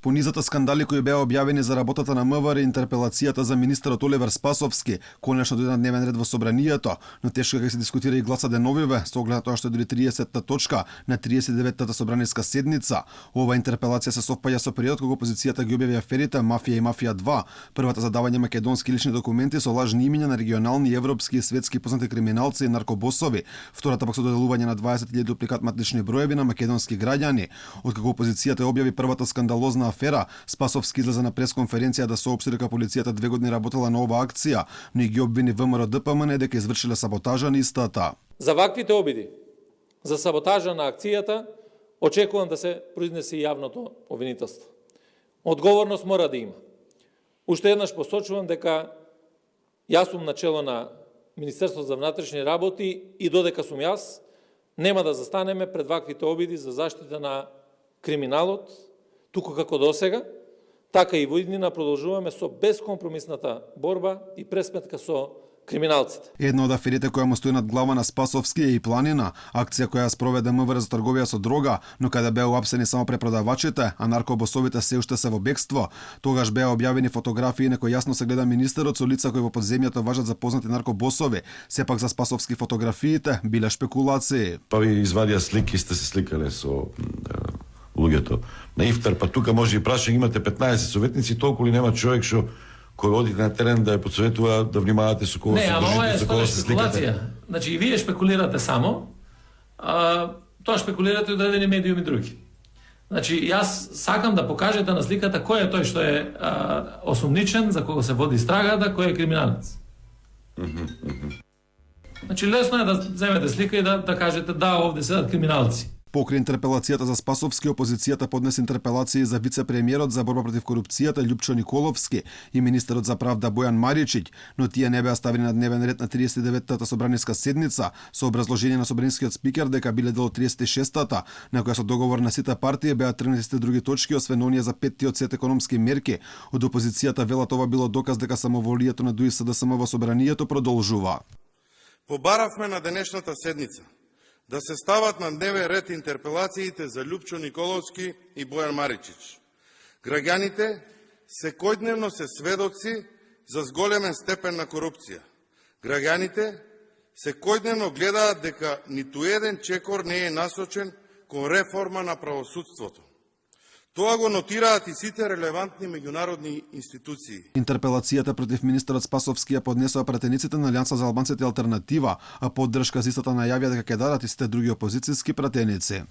По низата скандали кои беа објавени за работата на МВР и интерпелацијата за министерот Оливер Спасовски, конечно дојде на дневен ред во собранието, но тешко ќе се дискутира и гласа деновиве, со оглед на тоа што е дури 30-та точка на 39-та собраниска седница. Ова интерпелација се совпаѓа со период кога опозицијата ги објави аферите Мафија и Мафија 2, првата за давање македонски лични документи со лажни имиња на регионални, европски и светски познати криминалци и наркобосови, втората пак со доделување на 20.000 дупликат матрични броеви на македонски граѓани. Откако опозицијата објави првата скандалозна афера, Спасовски излезе на пресконференција да соопшти дека полицијата 2 години работела на оваа акција, но и ги обвини ВМРО ДПМН дека извршиле саботажа на истата. За ваквите обиди за саботажа на акцијата очекувам да се произнесе јавното обвинителство. Одговорност мора да има. Уште еднаш посочувам дека јас сум начело на Министерството за внатрешни работи и додека сум јас, нема да застанеме пред ваквите обиди за заштита на криминалот, туку како досега, така и во иднина продолжуваме со бескомпромисната борба и пресметка со криминалците. Една од аферите која му стои над глава на Спасовски е и Планина, акција која спроведе МВР за трговија со дрога, но каде беа уапсени само препродавачите, а наркобосовите се уште се во бегство. Тогаш беа објавени фотографии на кои јасно се гледа министерот со лица кои во подземјето важат за познати наркобосови. Сепак за Спасовски фотографиите биле шпекулации. Па ви извадија слики, сте се сликале со луѓето на ифтар, па тука може и прашање, имате 15 советници, толку ли нема човек што кој одите на терен да ја посоветува да внимавате со кого се дружите, за кого се сликате. Значи и вие шпекулирате само, тоа шпекулирате и одредени медиуми други. Значи јас сакам да покажете на сликата кој е тој што е осумничен, за кого се води страгата, кој е криминалец. Значи лесно е да земете слика и да кажете да, овде седат криминалци. Покрај интерпелацијата за Спасовски, опозицијата поднесе интерпелации за вице-премиерот за борба против корупцијата Љупчо Николовски и министерот за правда Бојан Маричиќ, но тие не беа ставени на дневен ред на 39-та собраниска седница со образложение на собранискиот спикер дека биле дел од 36-та, на која со договор на сите партии беа тргнати други точки освен оние за 5-тиот сет економски мерки. Од опозицијата велат ова било доказ дека самоволието на ДУИ СДСМ во собранието продолжува. Побаравме на денешната седница да се стават на дневен ред интерпелациите за Љупчо Николовски и Бојан Маричиќ. Граѓаните секојдневно се сведоци за зголемен степен на корупција. Граѓаните секојдневно гледаат дека ниту еден чекор не е насочен кон реформа на правосудството. Тоа го нотираат и сите релевантни меѓународни институции. Интерпелацијата против министерот Спасовски ја поднесоа пратениците на Алијанса за албанците Алтернатива, а поддршка за истата најавија дека ќе дадат и сите други опозицијски пратеници.